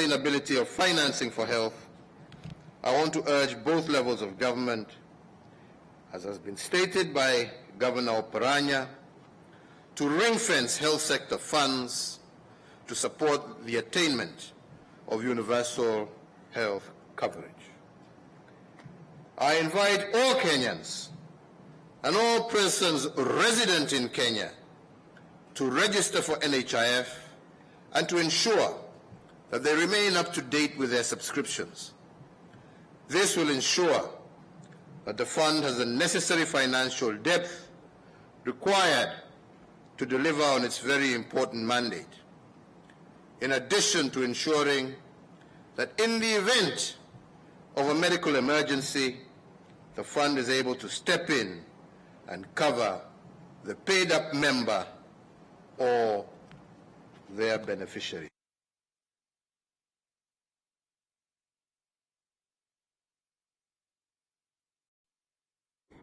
sustainability of financing for health, I want to urge both levels of government, as has been stated by Governor Oparanya, to ring-fence health sector funds to support the attainment of universal health coverage. I invite all Kenyans and all persons resident in Kenya to register for NHIF and to ensure that they remain up to date with their subscriptions. This will ensure that the fund has the necessary financial depth required to deliver on its very important mandate, in addition to ensuring that in the event of a medical emergency, the fund is able to step in and cover the paid-up member or their beneficiary.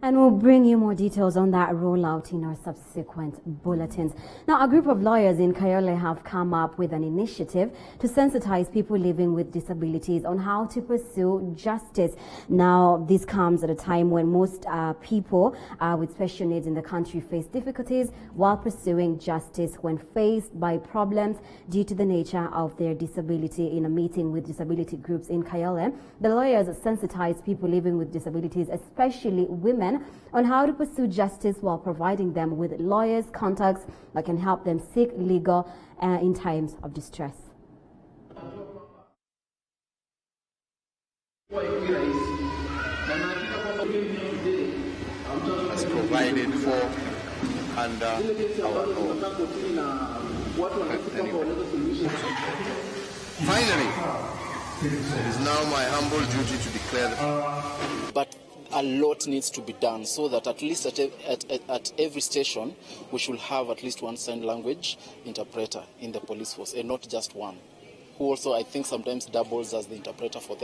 And we'll bring you more details on that rollout in our subsequent bulletins. Now, a group of lawyers in Kayole have come up with an initiative to sensitize people living with disabilities on how to pursue justice. Now, this comes at a time when most people with special needs in the country face difficulties while pursuing justice when faced by problems due to the nature of their disability. In a meeting with disability groups in Kayole, the lawyers sensitize people living with disabilities, especially women, on how to pursue justice while providing them with lawyers' contacts that can help them seek legal in times of distress. As provided for under our law. Finally, it is now my humble duty to declare that. But a lot needs to be done so that at least at every station we should have at least one sign language interpreter in the police force, and not just one, who also I think sometimes doubles as the interpreter for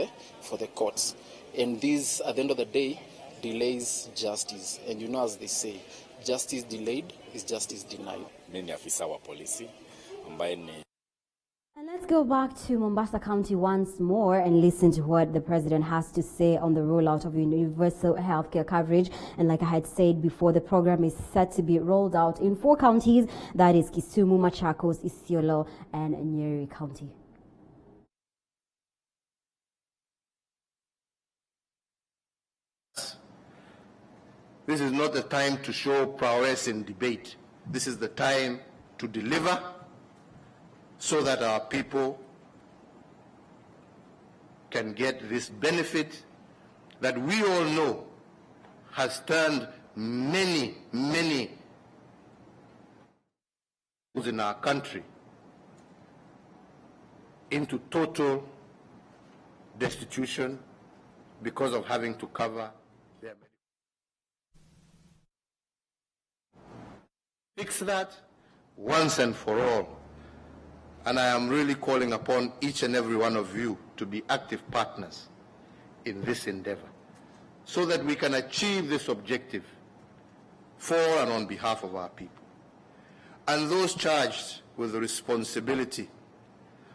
the courts. And this, at the end of the day, delays justice. And you know, as they say, justice delayed is justice denied. Mimi ni afisa wa polisi ambaye ni. And let's go back to Mombasa County once more and listen to what the president has to say on the rollout of universal healthcare coverage. And like I had said before, the program is set to be rolled out in 4 counties, that is Kisumu, Machakos, Isiolo, and Nyeri County. This is not the time to show prowess in debate. This is the time to deliver, so that our people can get this benefit that we all know has turned many in our country into total destitution because of having to cover their medical. Fix that once and for all. And I am really calling upon each and every one of you to be active partners in this endeavor so that we can achieve this objective for and on behalf of our people. And those charged with the responsibility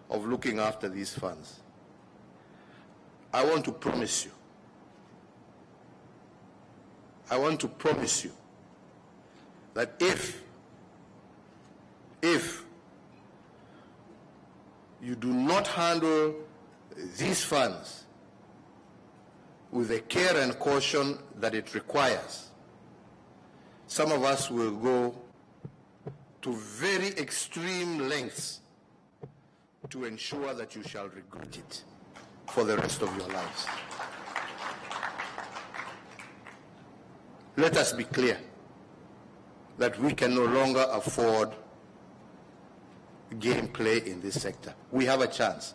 of looking after these funds, I want to promise you that if you do not handle these funds with the care and caution that it requires, some of us will go to very extreme lengths to ensure that you shall regret it for the rest of your lives. Let us be clear that we can no longer afford gameplay in this sector. We have a chance.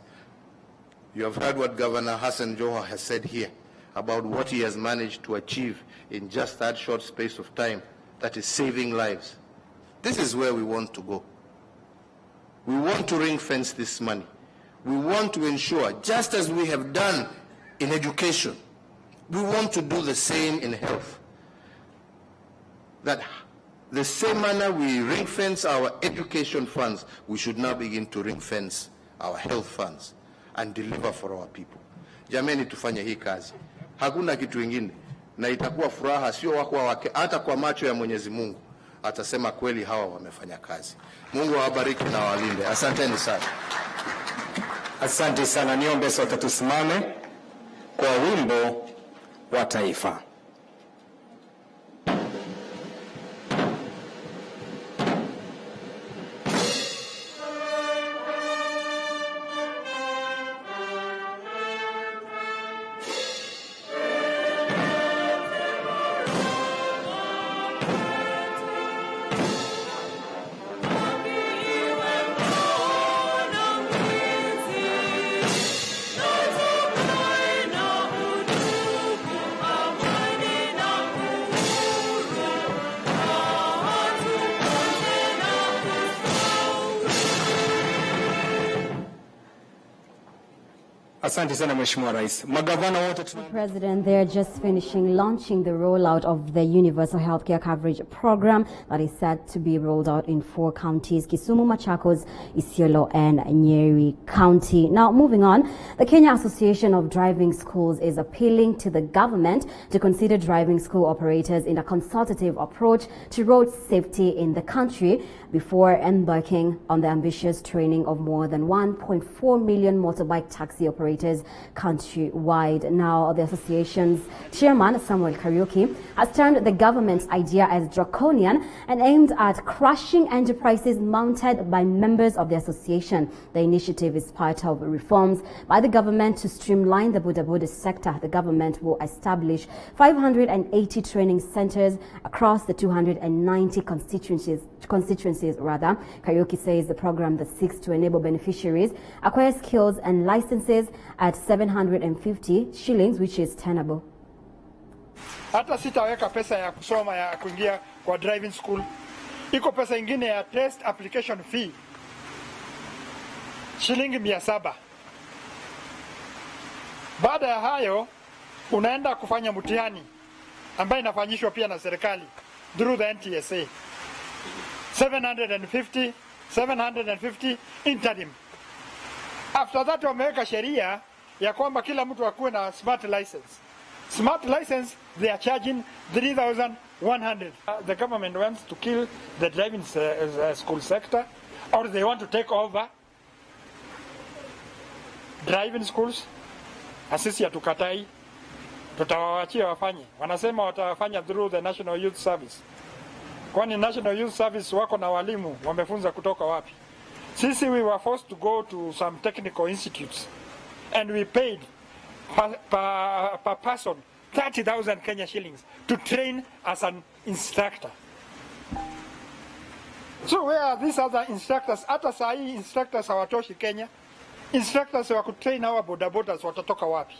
You have heard what Governor Hassan Joho has said here about what he has managed to achieve in just that short space of time, that is saving lives. This is where we want to go. We want to ring fence this money. We want to ensure, just as we have done in education, we want to do the same in health. That the same manner we ring fence our education funds, we should now begin to ring fence our health funds. and deliver for our people. Jameni, tufanye hii kazi, hakuna kitu ingine, na itakuwa furaha sio wake, hata kwa macho ya Mwenyezi Mungu atasema kweli hawa wamefanya kazi. Mungu awabariki na walinde. Asanteni sana. Asante sana. Niombe sote tusimame kwa wimbo wa taifa. Asante sana Mheshimiwa Rais. Magavana wote President, they're just finishing launching the rollout of the Universal Healthcare Coverage Program that is set to be rolled out in 4 counties: Kisumu, Machakos, Isiolo, and Nyeri County. Now, moving on, the Kenya Association of Driving Schools is appealing to the government to consider driving school operators in a consultative approach to road safety in the country before embarking on the ambitious training of more than 1.4 million motorbike taxi operators countrywide. Now, the association's chairman, Samuel Kariuki, has termed the government's idea as draconian and aimed at crushing enterprises mounted by members of the association. The initiative is part of reforms by the government to streamline the Boda Boda sector. The government will establish 580 training centers across the 290 constituencies. Kariuki says the program that seeks to enable beneficiaries acquire skills and licenses at 750 shillings, which is tenable. Hata sitaweka pesa ya kusoma ya kuingia kwa driving school. Iko pesa ingine ya test application fee, shilingi 700. Baada ya hayo unaenda kufanya mtihani ambayo inafanyishwa pia na serikali through the NTSA. 750 interim. After that wameweka sheria ya kwamba kila mtu akuwe na smart license. Smart license, they are charging 3,100. The government wants to kill the driving school sector, or they want to take over driving schools. Asisi hatukatai, tutawaachia wafanye. Wanasema watafanya through the National Youth Service. Kwani National Youth Service wako na walimu wamefunza kutoka wapi? Sisi we were forced to go to some technical institutes and we paid per person 30,000 Kenya shillings to train as an instructor. So where are these other instructors? Hata saa hii instructors hawatoshi Kenya. Instructors wa kutrain our bodabodas watatoka wapi?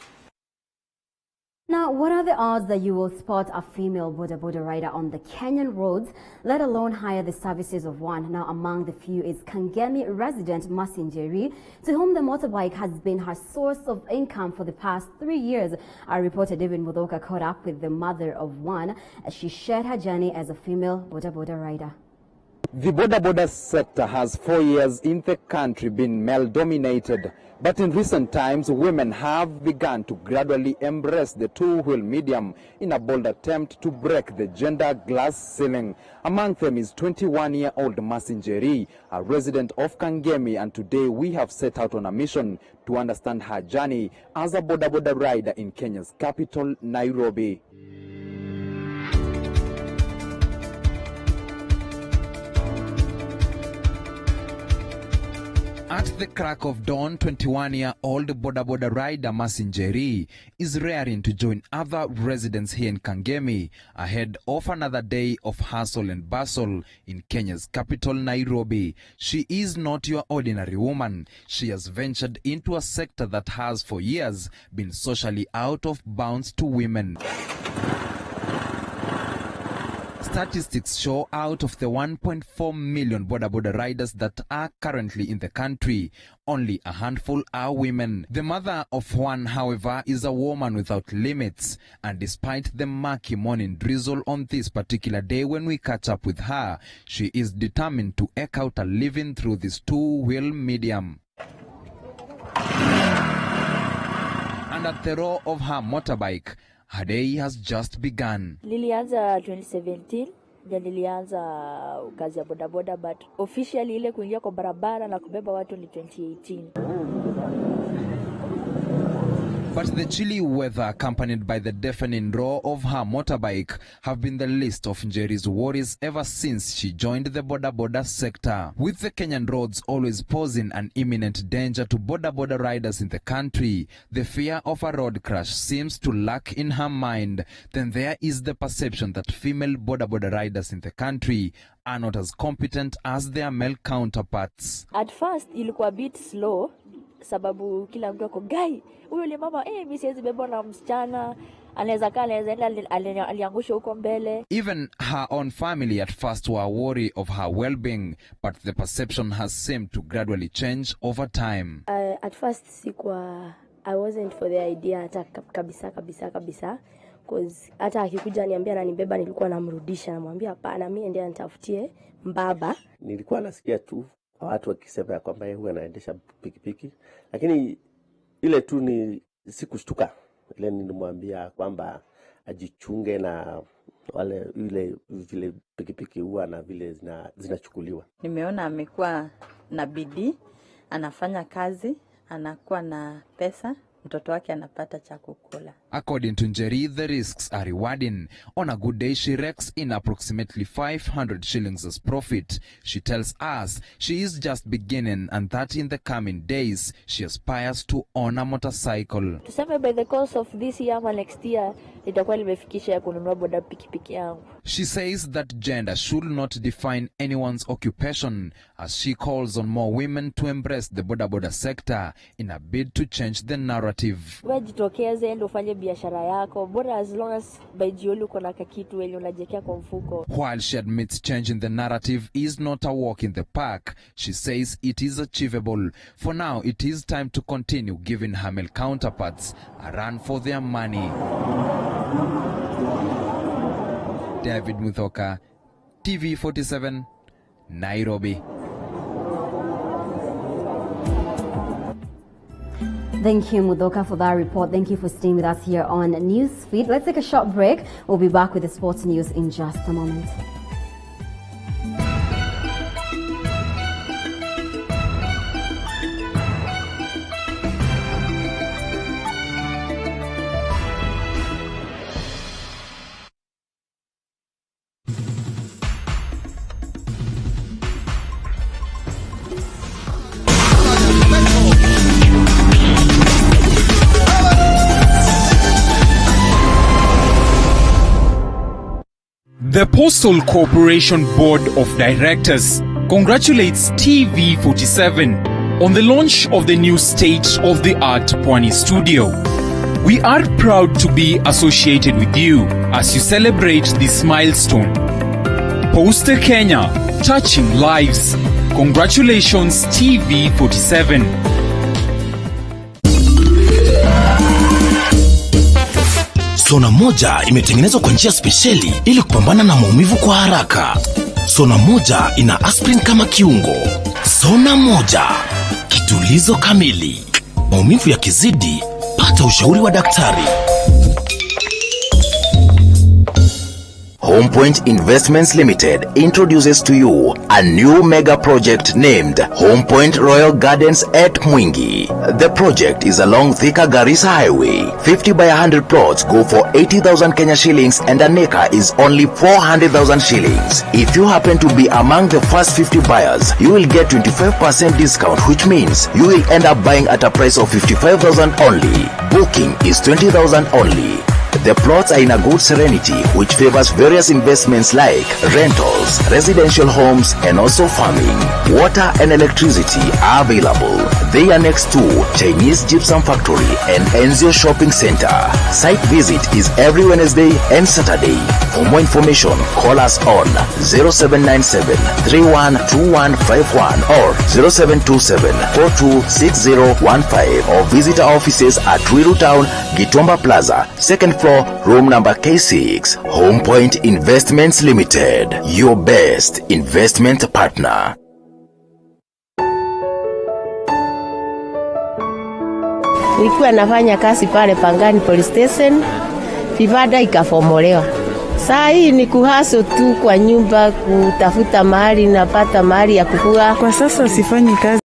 Now, what are the odds that you will spot a female Boda Boda rider on the Kenyan roads, let alone hire the services of one? Now, among the few is Kangemi resident Mercy Njeri, to whom the motorbike has been her source of income for the past 3 years. Our reporter David Mudoka caught up with the mother of one as she shared her journey as a female Boda Boda rider. The Boda Boda sector has 4 years in the country been male-dominated, but in recent times, women have begun to gradually embrace the two-wheel medium in a bold attempt to break the gender glass ceiling. Among them is 21-year-old Mercy Njeri, a resident of Kangemi, and today we have set out on a mission to understand her journey as a Boda Boda rider in Kenya's capital, Nairobi. At the crack of dawn, 21-year-old Boda Boda rider Mercy Njeri is raring to join other residents here in Kangemi ahead of another day of hustle and bustle in Kenya's capital, Nairobi. She is not your ordinary woman. She has ventured into a sector that has for years been socially out of bounds to women. Statistics show out of the 1.4 million Boda Boda riders that are currently in the country, only a handful are women. The mother of one, however, is a woman without limits, and despite the murky morning drizzle on this particular day when we catch up with her, she is determined to eke out a living through this two-wheel medium. and at the roar of her motorbike, her day has just begun. Nilianza 2017, ndio nilianza kazi ya bodaboda, but officially ile kuingia kwa barabara na kubeba watu ni 2018. But the chilly weather accompanied by the deafening roar of her motorbike have been the least of Njeri's worries ever since she joined the boda sector. With the Kenyan roads always posing an imminent danger to boda riders in the country, the fear of a road crash seems to lurk in her mind. Then there is the perception that female boda riders in the country are not as competent as their male counterparts. At first ilikuwa a bit slow, sababu kila mtu ako guy huyo ile mama mimi siwezi beba na msichana, anaweza enda aliangusha huko mbele. Even her own family at first were worried of her well-being, but the perception has seemed to gradually change over time. At first I wasn't for the idea hata kabisa because hata akikuja niambia ananibeba nilikuwa namrudisha, namwambia hapana, mimi ndiye nitafutie mbaba. Nilikuwa nasikia tu watu wakisema kwamba yeye anaendesha pikipiki, lakini ile tu ni sikushtuka. Ile nilimwambia kwamba ajichunge na wale ile vile pikipiki huwa na vile zinachukuliwa. Nimeona amekuwa na bidii, anafanya kazi, anakuwa na pesa, mtoto wake anapata cha kukula. According to Njeri, the risks are rewarding. On a good day, she rakes in approximately 500 shillings as profit. She tells us she is just beginning and that in the coming days, she aspires to own a motorcycle. Tuseme by the course of this year or next year, nitakuwa nimefikisha ya kununua boda pikipiki yangu. She says that gender should not define anyone's occupation, as she calls on more women to embrace the boda sector in a bid to change the narrative. Wajitokeze endo ufanye biashara yako, bora as long as by jioni uko na kakitu ile unajekea kwa mfuko. While she admits changing the narrative is not a walk in the park, she says it is achievable. For now, it is time to continue giving her male counterparts a run for their money. David Muthoka, TV47, Nairobi. Thank you, Mudoka, for that report. Thank you for staying with us here on Newsfeed. Let's take a short break. We'll be back with the sports news in just a moment. The Postal Corporation Board of Directors congratulates TV47 on the launch of the new state-of-the-art Pwani studio. We are proud to be associated with you as you celebrate this milestone. Posta Kenya, touching lives. Congratulations, TV47. Sona moja imetengenezwa kwa njia spesheli ili kupambana na maumivu kwa haraka. Sona moja ina aspirin kama kiungo. Sona moja, kitulizo kamili. Maumivu yakizidi, pata ushauri wa daktari. HomePoint Investments Limited introduces to you a new mega project named HomePoint Royal Gardens at Mwingi. The project is along Thika Garissa Highway. 50 by 100 plots go for 80,000 Kenya shillings and an acre is only 400,000 shillings. If you happen to be among the first 50 buyers, you will get 25% discount, which means you will end up buying at a price of 55,000 only. Booking is 20,000 only. The plots are in a good serenity, which favors various investments like rentals, residential homes, and also farming. Water and electricity are available. They are next to Chinese Gypsum Factory and Enzio Shopping Center. Site visit is every Wednesday and Saturday. For more information, call us on 0797 312151 or 0727 426015 or visit our offices at Ruiru Town, Gitomba Plaza, second floor, room number K6. HomePoint Investments Limited, your best investment partner. Nilikuwa nafanya kazi pale Pangani Police Station, vibanda ikafomolewa. Saa hii ni kuhaso tu kwa nyumba, kutafuta mahali napata mahali ya kukua. Kwa sasa sifanyi kazi.